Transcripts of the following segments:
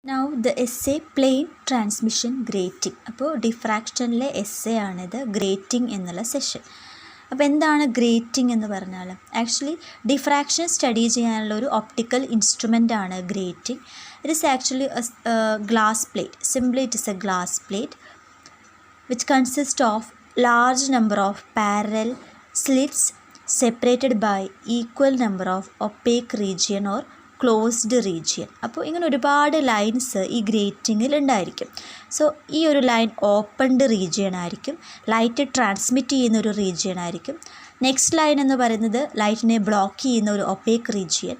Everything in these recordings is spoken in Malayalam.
Now the essay plane transmission grating. അപ്പോൾ ഡിഫ്രാക്ഷനിലെ എസ്സേ ആണിത്, ഗ്രേറ്റിംഗ് എന്നുള്ള സെഷൻ. അപ്പോൾ എന്താണ് ഗ്രേറ്റിംഗ് എന്ന് പറഞ്ഞാൽ, ആക്ച്വലി ഡിഫ്രാക്ഷൻ സ്റ്റഡി ചെയ്യാനുള്ള ഒരു ഒപ്റ്റിക്കൽ ഇൻസ്ട്രുമെൻ്റ് ആണ് grating. It is actually glass plate. Simply it is A glass plate which consists of large number of parallel slits separated by equal number of opaque region or closed region. അപ്പോൾ ഇങ്ങനെ ഒരുപാട് ലൈൻസ് ഈ ഗ്രേറ്റിങ്ങിൽ ഉണ്ടായിരിക്കും. സോ ഈ ഒരു ലൈൻ ഓപ്പൺഡ് റീജിയൻ ആയിരിക്കും, ലൈറ്റ് ട്രാൻസ്മിറ്റ് ചെയ്യുന്ന ഒരു റീജിയൻ ആയിരിക്കും. നെക്സ്റ്റ് ലൈൻ എന്ന് പറയുന്നത് ലൈറ്റിനെ ബ്ലോക്ക് ചെയ്യുന്ന ഒരു opaque region.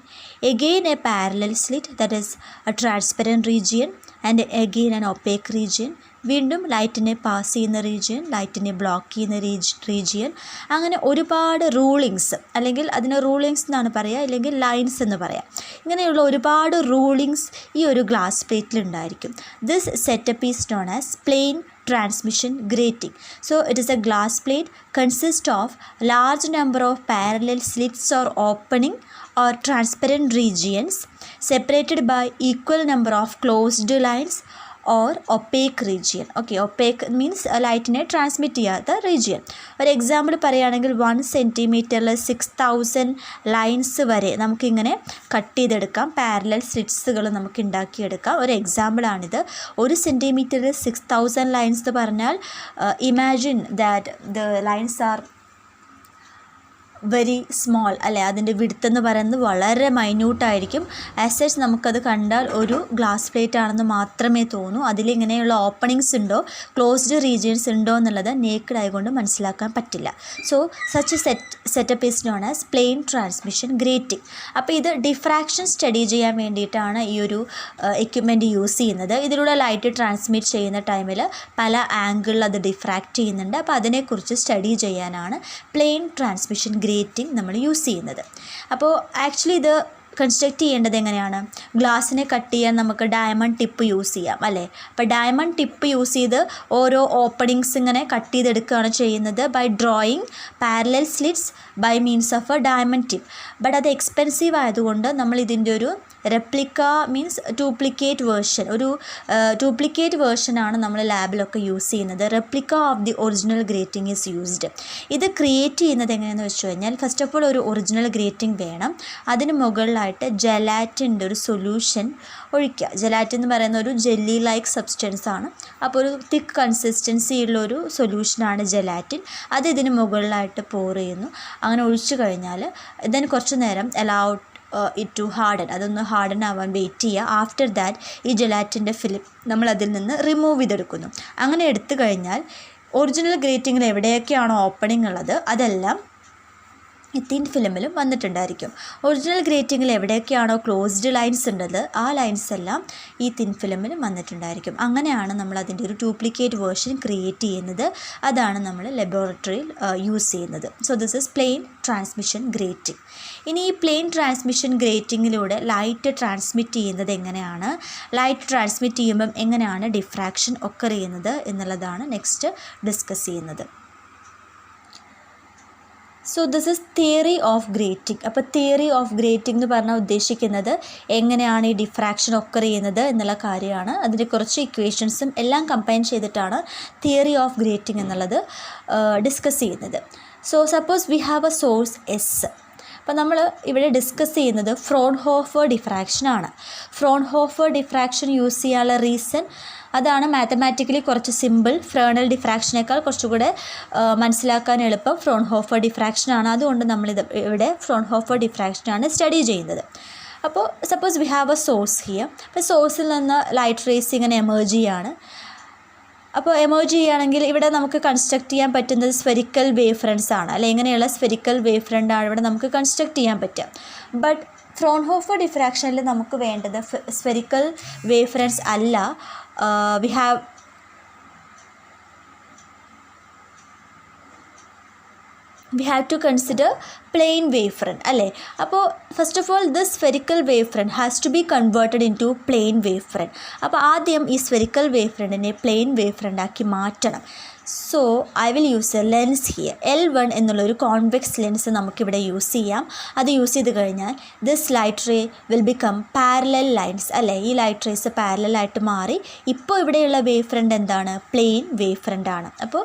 Again A parallel slit that is A transparent region and again an opaque region. വീണ്ടും ലൈറ്റിനെ പാസ് ചെയ്യുന്ന റീജിയൻ, ലൈറ്റിനെ ബ്ലോക്ക് ചെയ്യുന്ന റീജിയൻ. അങ്ങനെ ഒരുപാട് റൂളിങ്സ്, അല്ലെങ്കിൽ അതിന് റൂളിങ്സ് എന്നാണ് പറയുക, അല്ലെങ്കിൽ ലൈൻസ് എന്ന് പറയാം. ഇങ്ങനെയുള്ള ഒരുപാട് റൂളിങ്സ് ഈ ഒരു ഗ്ലാസ് പ്ലേറ്റിൽ ഉണ്ടായിരിക്കും. This setup is known as plane transmission grating. So it is a glass plate consists of large number of parallel slits or opening or transparent regions separated by equal number of closed lines or opaque region. Okay, opaque means ലൈറ്റിനെ ട്രാൻസ്മിറ്റ് ചെയ്യാത്ത റീജിയൻ. ഒരു എക്സാമ്പിൾ പറയുകയാണെങ്കിൽ 1 സെൻറ്റിമീറ്ററിൽ 6000 ലൈൻസ് വരെ നമുക്കിങ്ങനെ കട്ട് ചെയ്തെടുക്കാം. പാരലൽ സ്ലിറ്റ്സുകൾ നമുക്ക് ഉണ്ടാക്കിയെടുക്കാം. ഒരു എക്സാമ്പിളാണിത്. 1 സെൻറ്റിമീറ്ററിൽ 6000 ലൈൻസ് എന്ന് പറഞ്ഞാൽ imagine that the lines are very small അല്ലേ. അതിൻ്റെ വിഡ്ത്ത് എന്ന് പറയുന്നത് വളരെ മൈന്യൂട്ടായിരിക്കും. ആസ് സച്ച് നമുക്കത് കണ്ടാൽ ഒരു ഗ്ലാസ് പ്ലേറ്റ് ആണെന്ന് മാത്രമേ തോന്നൂ. അതിലിങ്ങനെയുള്ള ഓപ്പണിങ്സ് ഉണ്ടോ, ക്ലോസ്ഡ് റീജിയൻസ് ഉണ്ടോ എന്നുള്ളത് നേക്കഡ് ആയതുകൊണ്ട് മനസ്സിലാക്കാൻ പറ്റില്ല. So such setup is known as plane transmission grating. അപ്പോൾ ഇത് ഡിഫ്രാക്ഷൻ സ്റ്റഡി ചെയ്യാൻ വേണ്ടിയിട്ടാണ് ഈ ഒരു എക്യുപ്മെൻറ്റ് യൂസ് ചെയ്യുന്നത്. ഇതിലൂടെ ലൈറ്റ് ട്രാൻസ്മിറ്റ് ചെയ്യുന്ന ടൈമിൽ പല ആംഗിളിൽ അത് ഡിഫ്രാക്റ്റ് ചെയ്യുന്നുണ്ട്. അപ്പോൾ അതിനെക്കുറിച്ച് സ്റ്റഡി ചെയ്യാനാണ് പ്ലെയിൻ ട്രാൻസ്മിഷൻ ഗ്രേറ്റിംഗ് നമ്മൾ യൂസ് ചെയ്യുന്നത്. അപ്പോൾ ആക്ച്വലി ഇത് കൺസ്ട്രക്റ്റ് ചെയ്യേണ്ടത് എങ്ങനെയാണ്? ഗ്ലാസ്സിനെ കട്ട് ചെയ്യാൻ നമുക്ക് ഡയമണ്ട് ടിപ്പ് യൂസ് ചെയ്യാം അല്ലേ. അപ്പോൾ ഡയമണ്ട് ടിപ്പ് യൂസ് ചെയ്ത് ഓരോ ഓപ്പണിങ്സ് ഇങ്ങനെ കട്ട് ചെയ്തെടുക്കുകയാണ് ചെയ്യുന്നത് by drawing parallel slits by means of a diamond tip. But അത് എക്സ്പെൻസീവ് ആയതുകൊണ്ട് നമ്മൾ ഇതിൻ്റെ ഒരു റെപ്ലിക്ക മീൻസ് ഡ്യൂപ്ലിക്കേറ്റ് വേർഷൻ, ഒരു ഡ്യൂപ്ലിക്കേറ്റ് വേർഷനാണ് നമ്മൾ ലാബിലൊക്കെ യൂസ് ചെയ്യുന്നത്. Replica of the original grating is used. ഇത് ക്രിയേറ്റ് ചെയ്യുന്നത് എങ്ങനെയാണെന്ന് വെച്ച് കഴിഞ്ഞാൽ, ഫസ്റ്റ് ഓഫ് ഓൾ ഒരു ഒറിജിനൽ ഗ്രേറ്റിംഗ് വേണം. അതിന് മുകളിലായിട്ട് ജെലാറ്റിൻ്റെ ഒരു സൊല്യൂഷൻ ഒഴിക്കുക. ജെലാറ്റിൻ എന്ന് പറയുന്ന ഒരു ജെല്ലി ലൈക്ക് സബ്സ്റ്റൻസ് ആണ്. അപ്പോൾ ഒരു തിക്ക് കൺസിസ്റ്റൻസി ഉള്ളൊരു സൊല്യൂഷനാണ് ജെലാറ്റിൻ. അത് ഇതിന് മുകളിലായിട്ട് പോർ ചെയ്യുന്നു. അങ്ങനെ ഒഴിച്ചു കഴിഞ്ഞാൽ ഇതിന് കുറച്ച് നേരം അലൗഡ് ഇറ്റ് ടു ഹാർഡൻ, അതൊന്ന് ഹാർഡൻ ആവാൻ വെയിറ്റ് ചെയ്യുക. ആഫ്റ്റർ ദാറ്റ് ഈ ജെലാറ്റിൻ്റെ ഫിലിം നമ്മൾ അതിൽ നിന്ന് റിമൂവ് ചെയ്തെടുക്കുന്നു. അങ്ങനെ എടുത്തു കഴിഞ്ഞാൽ ഒറിജിനൽ ഗ്രേറ്റിങ്ങിൽ എവിടെയൊക്കെയാണോ ഓപ്പണിംഗ് ഉള്ളത് അതെല്ലാം ഈ തിൻ ഫിലിമിലും വന്നിട്ടുണ്ടായിരിക്കും. ഒറിജിനൽ ഗ്രേറ്റിങ്ങിൽ എവിടെയൊക്കെയാണോ ക്ലോസ്ഡ് ലൈൻസ് ഉള്ളത് ആ ലൈൻസ് എല്ലാം ഈ തിൻ ഫിലിമിലും വന്നിട്ടുണ്ടായിരിക്കും. അങ്ങനെയാണ് നമ്മൾ അതിൻ്റെ ഒരു ഡ്യൂപ്ലിക്കേറ്റ് വേർഷൻ ക്രിയേറ്റ് ചെയ്യുന്നത്. അതാണ് നമ്മൾ ലബോറട്ടറിയിൽ യൂസ് ചെയ്യുന്നത്. So this is plane transmission grating. ഇനി ഈ പ്ലെയിൻ ട്രാൻസ്മിഷൻ ഗ്രേറ്റിങ്ങിലൂടെ ലൈറ്റ് ട്രാൻസ്മിറ്റ് ചെയ്യുന്നത് എങ്ങനെയാണ്, ലൈറ്റ് ട്രാൻസ്മിറ്റ് ചെയ്യുമ്പം എങ്ങനെയാണ് ഡിഫ്രാക്ഷൻ ഒക്കർ ചെയ്യുന്നത് എന്നുള്ളതാണ് നെക്സ്റ്റ് ഡിസ്കസ് ചെയ്യുന്നത്. So this is theory of grating. അപ്പോൾ തിയറി ഓഫ് ഗ്രേറ്റിംഗ് എന്ന് പറഞ്ഞാൽ ഉദ്ദേശിക്കുന്നത് എങ്ങനെയാണ് ഈ ഡിഫ്രാക്ഷൻ ഒക്കർ ചെയ്യുന്നത് എന്നുള്ള കാര്യമാണ്. അതിൻ്റെ കുറച്ച് ഇക്വേഷൻസും എല്ലാം കമ്പൈൻ ചെയ്തിട്ടാണ് തിയറി ഓഫ് ഗ്രേറ്റിംഗ് എന്നുള്ളത് ഡിസ്കസ് ചെയ്യുന്നത്. So suppose we have A source S. അപ്പോൾ നമ്മൾ ഇവിടെ ഡിസ്കസ് ചെയ്യുന്നത് ഫ്രോൺഹോഫർ ഡിഫ്രാക്ഷനാണ്. ഫ്രോൺഹോഫർ ഡിഫ്രാക്ഷൻ യൂസ് ചെയ്യാനുള്ള റീസൺ അതാണ് മാത്തമാറ്റിക്കലി കുറച്ച് സിമ്പിൾ. ഫ്രേണൽ ഡിഫ്രാക്ഷനേക്കാൾ കുറച്ചുകൂടെ മനസ്സിലാക്കാൻ എളുപ്പം ഫ്രോൺഹോഫർ ഡിഫ്രാക്ഷനാണ്. അതുകൊണ്ട് നമ്മളിത് ഇവിടെ ഫ്രോൺഹോഫർ ഡിഫ്രാക്ഷനാണ് സ്റ്റഡി ചെയ്യുന്നത്. അപ്പോൾ suppose we have A source here. അപ്പോൾ സോഴ്സിൽ നിന്ന് ലൈറ്റ് റേസ് ഇങ്ങനെ എമേർജ് ചെയ്യാണ്. അപ്പോൾ എമേർജ് ചെയ്യുകയാണെങ്കിൽ ഇവിടെ നമുക്ക് കൺസ്ട്രക്ട് ചെയ്യാൻ പറ്റുന്നത് സ്ഫെറിക്കൽ വേവ് ഫ്രണ്ട്സ് ആണ് അല്ലെ. ഇങ്ങനെയുള്ള സ്ഫെറിക്കൽ വേവ് ഫ്രണ്ടാണ് ഇവിടെ നമുക്ക് കൺസ്ട്രക്ട് ചെയ്യാൻ പറ്റുക. ബട്ട് ഫ്രോൺഹോഫർ ഡിഫ്രാക്ഷനിൽ നമുക്ക് വേണ്ടത് സ്ഫെറിക്കൽ വേവ് ഫ്രണ്ട്സ് അല്ല. we have to consider plain wavefront അല്ലേ. അപ്പോൾ first of all this spherical wave front has to be converted into plane wave front. അപ്പോൾ ആദ്യം ഈ സ്ഫെറിക്കൽ വേവ് ഫ്രണ്ടിനെ പ്ലെയിൻ വേവ് ഫ്രണ്ടാക്കി മാറ്റണം. So I will use a lens here. L1 എന്നുള്ളൊരു കോൺവെക്സ് ലെൻസ് നമുക്കിവിടെ യൂസ് ചെയ്യാം. അത് യൂസ് ചെയ്ത് കഴിഞ്ഞാൽ this light ray will become parallel lines അല്ലേ, ഈ ലൈറ്റ് റേസ് പാരലായിട്ട് മാറി. ഇപ്പോൾ ഇവിടെയുള്ള വേവ് ഫ്രണ്ട് എന്താണ്? പ്ലെയിൻ വേവ് ഫ്രണ്ട് ആണ്. അപ്പോൾ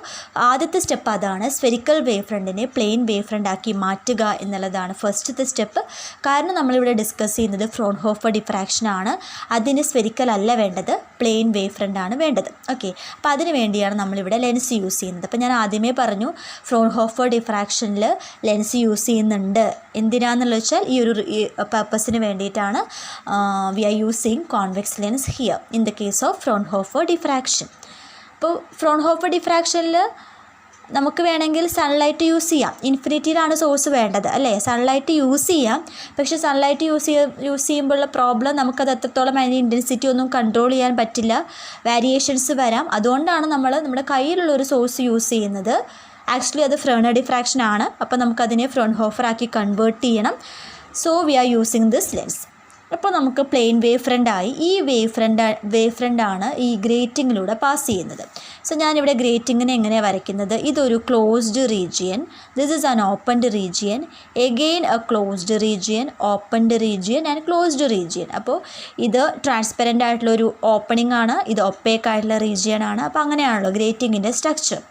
ആദ്യത്തെ സ്റ്റെപ്പ് അതാണ്, സ്ഫെറിക്കൽ വേവ് ഫ്രണ്ടിനെ പ്ലെയിൻ വേവ് ഫ്രണ്ട് ആക്കി മാറ്റുക എന്നുള്ളതാണ് ഫസ്റ്റത്തെ സ്റ്റെപ്പ്. കാരണം നമ്മളിവിടെ ഡിസ്കസ് ചെയ്യുന്നത് ഫ്രോൺഹോഫർ ഡിഫ്രാക്ഷൻ ആണ്. അതിന് സ്ഫെറിക്കൽ അല്ല വേണ്ടത്, പ്ലെയിൻ വേവ് ഫ്രണ്ട് ആണ് വേണ്ടത്. ഓക്കെ, അപ്പോൾ അതിന് വേണ്ടിയാണ് നമ്മളിവിടെ ലെൻസ് യൂസ് ചെയ്യുന്നത്. അപ്പോൾ ഞാൻ ആദ്യമേ പറഞ്ഞു ഫ്രോൺഹോഫർ ഡിഫ്രാക്ഷനിൽ ലെൻസ് യൂസ് ചെയ്യുന്നുണ്ട്. എന്തിനാണെന്നുള്ള വെച്ചാൽ ഈ ഒരു പർപ്പസിന് വേണ്ടിയിട്ടാണ് we are using convex lens here in the case of Fraunhofer diffraction. അപ്പോൾ ഫ്രോൺഹോഫർ ഡിഫ്രാക്ഷനിൽ നമുക്ക് വേണമെങ്കിൽ സൺലൈറ്റ് യൂസ് ചെയ്യാം. ഇൻഫിനിറ്റിയിലാണ് സോഴ്സ് വേണ്ടത് അല്ലേ, സൺലൈറ്റ് യൂസ് ചെയ്യാം. പക്ഷേ സൺലൈറ്റ് യൂസ് ചെയ്യുമ്പോഴുള്ള പ്രോബ്ലം നമുക്കത് എത്രത്തോളം അതിൻ്റെ ഇൻറ്റൻസിറ്റി ഒന്നും കൺട്രോൾ ചെയ്യാൻ പറ്റില്ല, വേരിയേഷൻസ് വരാം. അതുകൊണ്ടാണ് നമ്മുടെ കയ്യിലുള്ള ഒരു സോഴ്സ് യൂസ് ചെയ്യുന്നത്. ആക്ച്വലി അത് ഫ്രോണർ ഡിഫ്രാക്ഷൻ ആണ്. അപ്പോൾ നമുക്കതിനെ ഫ്രോൺഹോഫർ ആക്കി കൺവേർട്ട് ചെയ്യണം. So we are using this lens. അപ്പോൾ നമുക്ക് പ്ലെയിൻ വേവ് ഫ്രണ്ടായി. ഈ വേവ് ഫ്രണ്ടാണ് ഈ ഗ്രേറ്റിങ്ങിലൂടെ പാസ് ചെയ്യുന്നത്. സോ ഞാനിവിടെ ഗ്രേറ്റിങ്ങിനെ എങ്ങനെയാണ് വരയ്ക്കുന്നത്? ഇതൊരു closed region, this is an opened region, again A closed region, opened region and closed region. അപ്പോൾ ഇത് ട്രാൻസ്പെറൻ്റ് ആയിട്ടുള്ളൊരു ഓപ്പണിംഗ് ആണ്, ഇത് ഒപ്പേക്ക് ആയിട്ടുള്ള റീജിയൻ ആണ്. അപ്പോൾ അങ്ങനെയാണല്ലോ ഗ്രേറ്റിങ്ങിൻ്റെ സ്ട്രക്ചർ.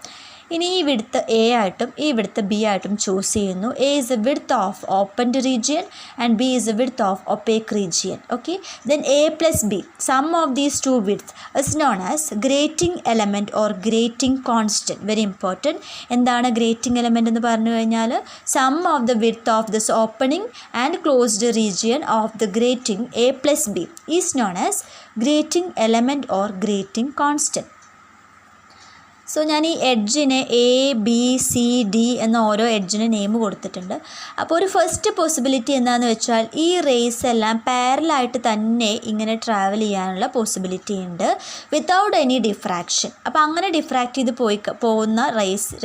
ഇനി ഈ വിഡ്ത്ത് എ ആയിട്ടും ഈ വിഡ്ത്ത് ബി ആയിട്ടും ചൂസ് ചെയ്യുന്നു. A is a width of opened region and B is a width of opaque region. Okay, then A plus B, sum of these two width is known as grating element or grating constant. Very important. എന്താണ് ഗ്രേറ്റിംഗ് എലമെൻറ്റ് എന്ന് പറഞ്ഞു കഴിഞ്ഞാൽ sum of the width of this opening and closed region of the grating A plus B is known as grating element or grating constant. So ഞാൻ ഈ എഡ്ജിനെ എ ബി സി ഡി എന്ന ഓരോ എഡ്ജിന് നെയിം കൊടുത്തിട്ടുണ്ട്. അപ്പോൾ ഒരു ഫസ്റ്റ് പോസിബിലിറ്റി എന്താണെന്ന് വെച്ചാൽ ഈ റേസ് എല്ലാം പാരലായിട്ട് തന്നെ ഇങ്ങനെ ട്രാവൽ ചെയ്യാനുള്ള പോസിബിലിറ്റി ഉണ്ട് വിത്തൗട്ട് എനി ഡിഫ്രാക്ഷൻ. അപ്പോൾ അങ്ങനെ ഡിഫ്രാക്റ്റ് ചെയ്ത് പോകുന്ന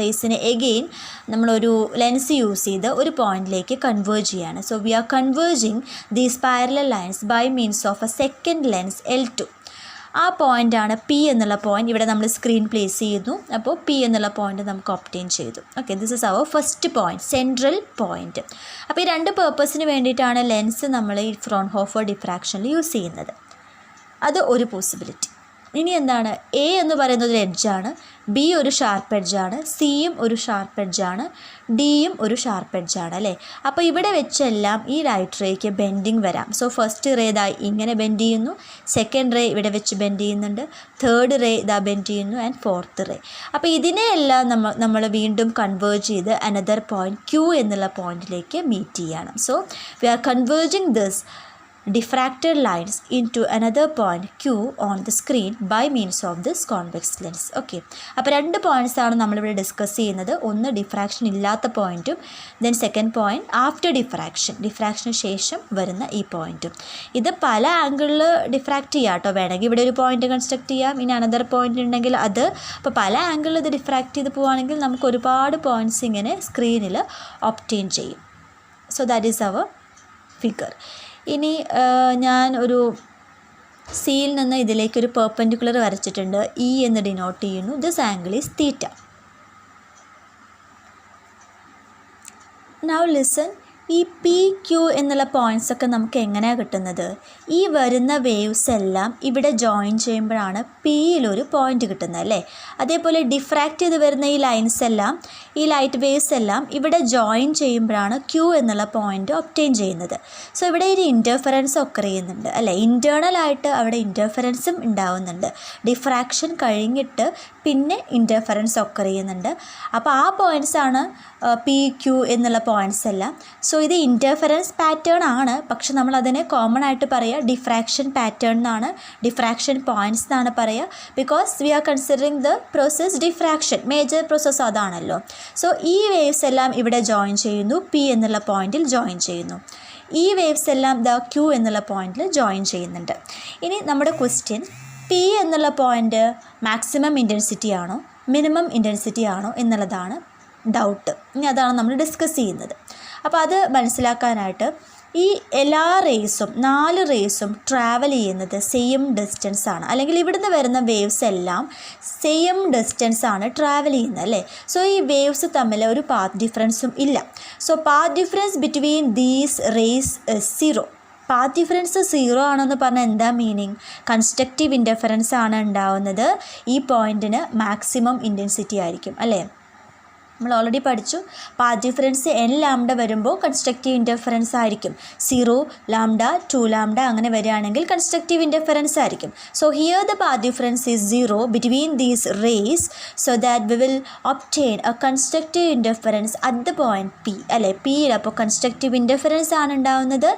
റേസിനെ എഗെയിൻ നമ്മളൊരു ലെൻസ് യൂസ് ചെയ്ത് ഒരു പോയിന്റിലേക്ക് കൺവേർജ് ചെയ്യാണ്. So we are converging these parallel lines by means of a second lens L2. ആ പോയിൻ്റാണ് പി എന്നുള്ള പോയിൻ്റ്. ഇവിടെ നമ്മൾ സ്ക്രീൻ പ്ലേസ് ചെയ്യുന്നു. അപ്പോൾ പി എന്നുള്ള പോയിൻ്റ് നമുക്ക് ഒബ്റ്റെയിൻ ചെയ്തു. Okay, this is our first point, central point. അപ്പോൾ ഈ രണ്ട് പേർപ്പസിന് വേണ്ടിയിട്ടാണ് ലെൻസ് നമ്മൾ ഈ ഫ്രോൺഹോഫർ ഡിഫ്രാക്ഷനിൽ യൂസ് ചെയ്യുന്നത്. അത് ഒരു പോസിബിലിറ്റി. ഇനി എന്താണ്? എ എന്ന് പറയുന്നത് ഒരു എഡ്ജാണ്, ബി ഒരു ഷാർപ്പ് എഡ്ജാണ്, സിയും ഒരു ഷാർപ്പ് എഡ്ജാണ്, ഡിയും ഒരു ഷാർപ്പ് എഡ്ജാണ് അല്ലേ. അപ്പോൾ ഇവിടെ വെച്ചെല്ലാം ഈ ലൈറ്റ് റേക്ക് ബെൻഡിങ് വരാം. സോ ഫസ്റ്റ് റേ ഇതാ ഇങ്ങനെ ബെൻഡ് ചെയ്യുന്നു, സെക്കൻഡ് റേ ഇവിടെ വെച്ച് ബെൻഡ് ചെയ്യുന്നുണ്ട്, തേർഡ് റേ ഇതാ ബെൻഡ് ചെയ്യുന്നു ആൻഡ് ഫോർത്ത് റേ. അപ്പോൾ ഇതിനെയെല്ലാം നമ്മൾ വീണ്ടും കൺവേർജ് ചെയ്ത് അനദർ പോയിൻറ്റ് Q എന്നുള്ള പോയിൻറ്റിലേക്ക് മീറ്റ് ചെയ്യണം. So we are converging this diffracted lines into another point Q on the screen by means of this convex lens. Okay, അപ്പോൾ രണ്ട് പോയിൻറ്റ്സ് ആണ് നമ്മളിവിടെ ഡിസ്കസ് ചെയ്യുന്നത്. ഒന്ന് ഡിഫ്രാക്ഷൻ ഇല്ലാത്ത പോയിൻറ്റും ദെൻ സെക്കൻഡ് പോയിൻറ്റ് ആഫ്റ്റർ ഡിഫ്രാക്ഷന് ശേഷം വരുന്ന ഈ പോയിൻറ്റും. ഇത് പല ആംഗിളിൽ ഡിഫ്രാക്റ്റ് ചെയ്യാം കേട്ടോ. വേണമെങ്കിൽ ഇവിടെ ഒരു പോയിൻറ്റ് കൺസ്ട്രക്ട് ചെയ്യാം, ഇനി അനദർ പോയിൻ്റ് ഉണ്ടെങ്കിൽ അത്. അപ്പോൾ പല ആംഗിളിൽ ഇത് ഡിഫ്രാക്റ്റ് ചെയ്ത് പോവുകയാണെങ്കിൽ നമുക്ക് ഒരുപാട് പോയിൻറ്റ്സ് ഇങ്ങനെ സ്ക്രീനിൽ ഒബ്റ്റെയിൻ ചെയ്യും. So that is our figure. ഇനി ഞാൻ ഒരു സിയിൽ നിന്ന് ഇതിലേക്കൊരു പെർപെൻഡിക്കുലർ വരച്ചിട്ടുണ്ട്. ഇ എന്ന് ഡിനോട്ട് ചെയ്യുന്നു. This angle is theta. Now listen, ഈ പി ക്യൂ എന്നുള്ള പോയിൻറ്റ്സ് ഒക്കെ നമുക്ക് എങ്ങനെയാണ് കിട്ടുന്നത്? ഈ വരുന്ന വേവ്സ് എല്ലാം ഇവിടെ ജോയിൻ ചെയ്യുമ്പോഴാണ് പിയിലൊരു പോയിൻ്റ് കിട്ടുന്നത് അല്ലേ. അതേപോലെ ഡിഫ്രാക്റ്റ് ചെയ്ത് വരുന്ന ഈ ലൈൻസ് എല്ലാം, ഈ ലൈറ്റ് വേവ്സ് എല്ലാം ഇവിടെ ജോയിൻ ചെയ്യുമ്പോഴാണ് ക്യൂ എന്നുള്ള പോയിൻ്റ് ഒബ്റ്റെയിൻ ചെയ്യുന്നത്. സോ ഇവിടെ ഒരു ഇൻ്റർഫറൻസ് ഒക്കർ ചെയ്യുന്നുണ്ട് അല്ലേ. ഇൻറ്റേർണലായിട്ട് അവിടെ ഇൻ്റർഫറൻസും ഉണ്ടാവുന്നുണ്ട്. ഡിഫ്രാക്ഷൻ കഴിഞ്ഞിട്ട് പിന്നെ ഇൻ്റർഫറൻസ് ഒക്കർ ചെയ്യുന്നുണ്ട്. അപ്പോൾ ആ പോയിൻറ്റ്സാണ് പി ക്യൂ എന്നുള്ള പോയിൻറ്റ്സ് എല്ലാം. സോ ഇത് ഇൻ്റർഫറൻസ് പാറ്റേൺ ആണ്, പക്ഷെ നമ്മളതിനെ കോമൺ ആയിട്ട് പറയുക ഡിഫ്രാക്ഷൻ പാറ്റേൺ എന്നാണ്, ഡിഫ്രാക്ഷൻ പോയിൻറ്റ്സ് എന്നാണ് പറയുക. Because we R considering the process diffraction, major process അതാണല്ലോ. സോ ഈ വേവ്സ് എല്ലാം ഇവിടെ ജോയിൻ ചെയ്യുന്നു, പി എന്നുള്ള പോയിൻറ്റിൽ ജോയിൻ ചെയ്യുന്നു. ഈ വേവ്സ് എല്ലാം ദ ക്യൂ എന്നുള്ള പോയിൻറ്റിൽ ജോയിൻ ചെയ്യുന്നുണ്ട്. ഇനി നമ്മുടെ ക്വസ്റ്റ്യൻ, പി എന്നുള്ള പോയിൻ്റ് മാക്സിമം ഇൻറ്റൻസിറ്റി ആണോ മിനിമം ഇൻറ്റൻസിറ്റി ആണോ എന്നുള്ളതാണ് ഡൗട്ട്. ഇനി അതാണ് നമ്മൾ ഡിസ്കസ് ചെയ്യുന്നത്. അപ്പോൾ അത് മനസ്സിലാക്കാനായിട്ട് ഈ എല്ലാ റേസും 4 റേസും ട്രാവൽ ചെയ്യുന്നത് സെയിം ഡിസ്റ്റൻസ് ആണ്, അല്ലെങ്കിൽ ഇവിടുന്ന് വരുന്ന വേവ്സ് എല്ലാം സെയിം ഡിസ്റ്റൻസ് ആണ് ട്രാവൽ ചെയ്യുന്നത് അല്ലേ. സോ ഈ വേവ്സ് തമ്മിൽ ഒരു പാത്ത് ഡിഫറൻസും ഇല്ല. So path difference between these rays 0. Path difference 0 ആണെന്ന് പറഞ്ഞാൽ എന്താ മീനിങ്? കൺസ്ട്രക്റ്റീവ് ഇൻ്റർഫറൻസ് ആണ് ഉണ്ടാവുന്നത്. ഈ പോയിൻറ്റിന് മാക്സിമം ഇൻറ്റൻസിറ്റി ആയിരിക്കും അല്ലേ. നമ്മൾ ഓൾറെഡി പഠിച്ചു, പാത്ത് ഡിഫറൻസ് n ലാംഡ വരുമ്പോൾ കൺസ്ട്രക്റ്റീവ് ഇൻ്റർഫറൻസ് ആയിരിക്കും. 0, ലാംഡ, 2 ലാംഡ അങ്ങനെ വരികയാണെങ്കിൽ കൺസ്ട്രക്റ്റീവ് ഇൻ്റർഫറൻസ് ആയിരിക്കും. So here the path difference is 0 between these rays, so that we will obtain a constructive interference at the point P അല്ലേ. പിയിൽ അപ്പോൾ കൺസ്ട്രക്റ്റീവ് ഇൻ്റർഫറൻസ് ആണ് ഉണ്ടാവുന്നത്.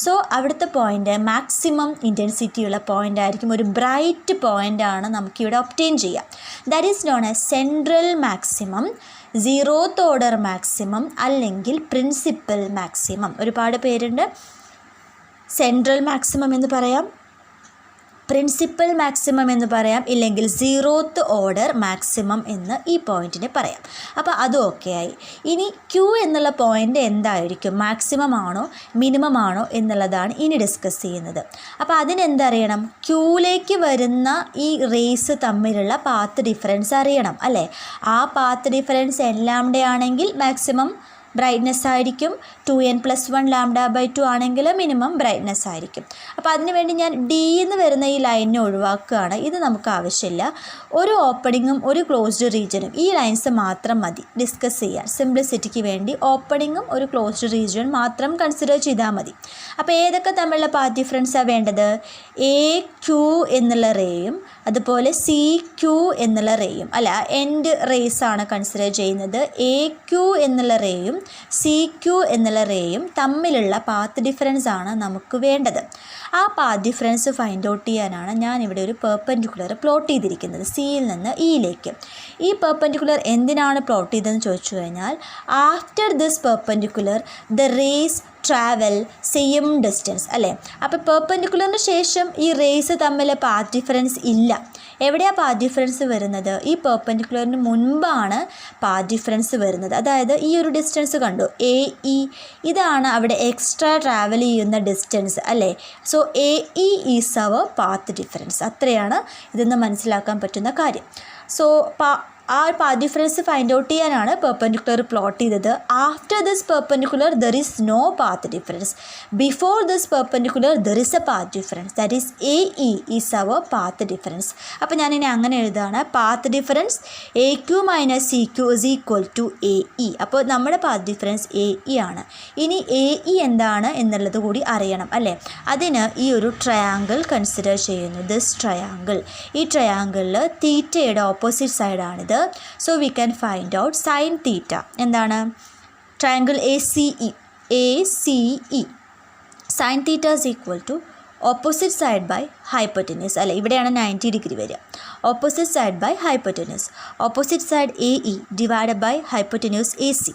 സോ അവിടുത്തെ പോയിൻ്റ് മാക്സിമം ഇൻറ്റൻസിറ്റിയുള്ള പോയിൻ്റ് ആയിരിക്കും, ഒരു ബ്രൈറ്റ് പോയിൻ്റ് ആണ് നമുക്കിവിടെ ഒബ്റ്റെയിൻ ചെയ്യുക. That is known as central maximum, 0th order maximum അല്ലെങ്കിൽ പ്രിൻസിപ്പൽ മാക്സിമം. ഒരുപാട് പേരുണ്ട്. സെൻട്രൽ മാക്സിമം എന്ന് പറയാം, പ്രിൻസിപ്പൽ മാക്സിമം എന്ന് പറയാം, ഇല്ലെങ്കിൽ 0th ഓർഡർ മാക്സിമം എന്ന് ഈ പോയിൻറ്റിനെ പറയാം. അപ്പോൾ അതും ഓക്കെ ആയി. ഇനി Q എന്നുള്ള പോയിൻ്റ് എന്തായിരിക്കും? മാക്സിമം ആണോ മിനിമം ആണോ എന്നുള്ളതാണ് ഇനി ഡിസ്കസ് ചെയ്യുന്നത്. അപ്പോൾ അതിനെന്തറിയണം? Qയിലേക്ക് വരുന്ന ഈ റേസ് തമ്മിലുള്ള പാത്ത് ഡിഫറൻസ് അറിയണം അല്ലേ. ആ പാത്ത് ഡിഫറൻസ് n ലാംഡ ആണെങ്കിൽ മാക്സിമം ബ്രൈറ്റ്നെസ് ആയിരിക്കും, 2n+1 λ/2 ആണെങ്കിൽ മിനിമം ബ്രൈറ്റ്നെസ് ആയിരിക്കും. അപ്പോൾ അതിനുവേണ്ടി ഞാൻ D എന്ന് വരുന്ന ഈ ലൈനിനെ ഒഴിവാക്കുകയാണ്. ഇത് നമുക്ക് ആവശ്യമില്ല. ഒരു ഓപ്പണിങ്ങും ഒരു ക്ലോസ്ഡ് റീജിയനും ഈ ലൈൻസ് മാത്രം മതി ഡിസ്കസ് ചെയ്യാൻ. സിംപ്ലിസിറ്റിക്ക് വേണ്ടി ഓപ്പണിങ്ങും ഒരു ക്ലോസ്ഡ് റീജിയൻ മാത്രം കൺസിഡർ ചെയ്താൽ മതി. അപ്പോൾ ഏതൊക്കെ തമ്മിലുള്ള പാത്ത് ഡിഫറൻസാണ് വേണ്ടത്? AQ എന്നുള്ള റേയും അതുപോലെ CQ എന്നുള്ള റേയും അല്ല, എൻഡ് റേസ് ആണ് കൺസിഡർ ചെയ്യുന്നത്. AQ എന്നുള്ള റേയും CQ എന്നുള്ള റേയും തമ്മിലുള്ള പാത്ത് ഡിഫറൻസ് ആണ് നമുക്ക് വേണ്ടത്. ആ പാത്ത് ഡിഫറൻസ് ഫൈൻഡ് ഔട്ട് ചെയ്യാനാണ് ഞാനിവിടെ ഒരു പെർപെൻഡിക്കുലർ പ്ലോട്ട് ചെയ്തിരിക്കുന്നത്, സിയിൽ നിന്ന് ഇയിലേക്ക്. ഈ പെർപെൻഡിക്കുലർ എന്തിനാണ് പ്ലോട്ട് ചെയ്തതെന്ന് ചോദിച്ചു കഴിഞ്ഞാൽ, after this perpendicular the race travel same distance അല്ലേ. അപ്പോൾ പെർപെൻഡിക്കുലറിന് ശേഷം ഈ റേസ് തമ്മിൽ പാത്ത് ഡിഫറൻസ് ഇല്ല. എവിടെയാണ് പാത്ത് ഡിഫറൻസ് വരുന്നത്? ഈ പെർപെൻഡിക്കുലറിന് മുൻപാണ് പാത്ത് ഡിഫറൻസ് വരുന്നത്. അതായത് ഈ ഒരു ഡിസ്റ്റൻസ് കണ്ടു, AE, ഇതാണ് അവിടെ എക്സ്ട്രാ ട്രാവൽ ചെയ്യുന്ന ഡിസ്റ്റൻസ് അല്ലേ. So AE is our path difference. അത്രയാണ് ഇതെന്ന് മനസ്സിലാക്കാൻ പറ്റുന്ന കാര്യം. സോ ആ പാത്ത് ഡിഫറൻസ് ഫൈൻഡ് ഔട്ട് ചെയ്യാനാണ് പെർപെൻഡിക്കുലർ പ്ലോട്ട് ചെയ്തത്. After this perpendicular there is no path difference. Before this perpendicular there is a path difference, that is AE is our path difference. അപ്പോൾ ഞാനിനി അങ്ങനെ എഴുതുകയാണ്, path difference AQ - CQ is equal to AE. അപ്പോൾ നമ്മുടെ പാത്ത് ഡിഫറൻസ് AE ആണ്. ഇനി AE എന്താണ് എന്നുള്ളത് കൂടി അറിയണം അല്ലേ. അതിന് ഈ ഒരു ട്രയാങ്കിൾ കൺസിഡർ ചെയ്യുന്നു, ദിസ് ട്രയാങ്കിൾ. ഈ ട്രയാങ്കിളിൽ തീറ്റയുടെ ഓപ്പോസിറ്റ് സൈഡാണിത്. So we can find out sin theta. എന്താണ്? Triangle ACE. sin theta is equal to opposite side by hypotenuse അല്ലേ. ഇവിടെയാണ് 90 ഡിഗ്രി വരിക. Opposite side by hypotenuse. Opposite side AE divide by hypotenuse AC.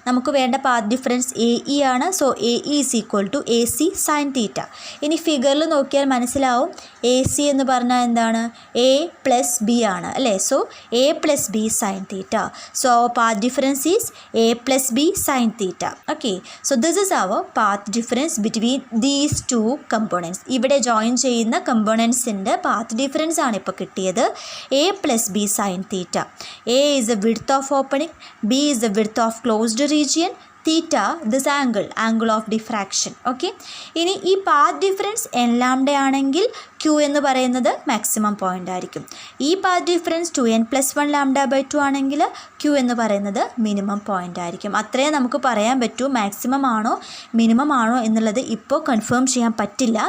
നമുക്ക് വേണ്ട പാത്ത് ഡിഫറൻസ് AE ആണ്. So AE is equal to AC sine theta. ഇനി ഫിഗറിൽ നോക്കിയാൽ മനസ്സിലാവും, AC എന്ന് പറഞ്ഞാൽ എന്താണ്? A+B ആണ് അല്ലേ. So A+B sine theta. So path difference is A+B sine theta. Okay, so this is our path difference between these 2 components. ഇവിടെ ജോയിൻ ചെയ്യുന്ന കമ്പോണൻസിൻ്റെ പാത്ത് ഡിഫറൻസ് ആണ് ഇപ്പോൾ കിട്ടിയത്. A+B sin theta. A is the width of opening, B is the width of closed region, theta this angle of diffraction. Okay, ഇനി ഈ പാത്ത് ഡിഫറൻസ് n ലാംഡ ആണെങ്കിൽ Q എന്ന് പറയുന്നത് മാക്സിമം പോയിൻ്റ് ആയിരിക്കും. ഈ പാത്ത് ഡിഫറൻസ് 2n+1 λ/2 ആണെങ്കിൽ Q എന്ന് പറയുന്നത് മിനിമം പോയിൻ്റ് ആയിരിക്കും. അത്രേ നമുക്ക് പറയാൻ പറ്റൂ. മാക്സിമം ആണോ മിനിമം ആണോ എന്നുള്ളത് ഇപ്പോൾ കൺഫേം ചെയ്യാൻ പറ്റില്ല.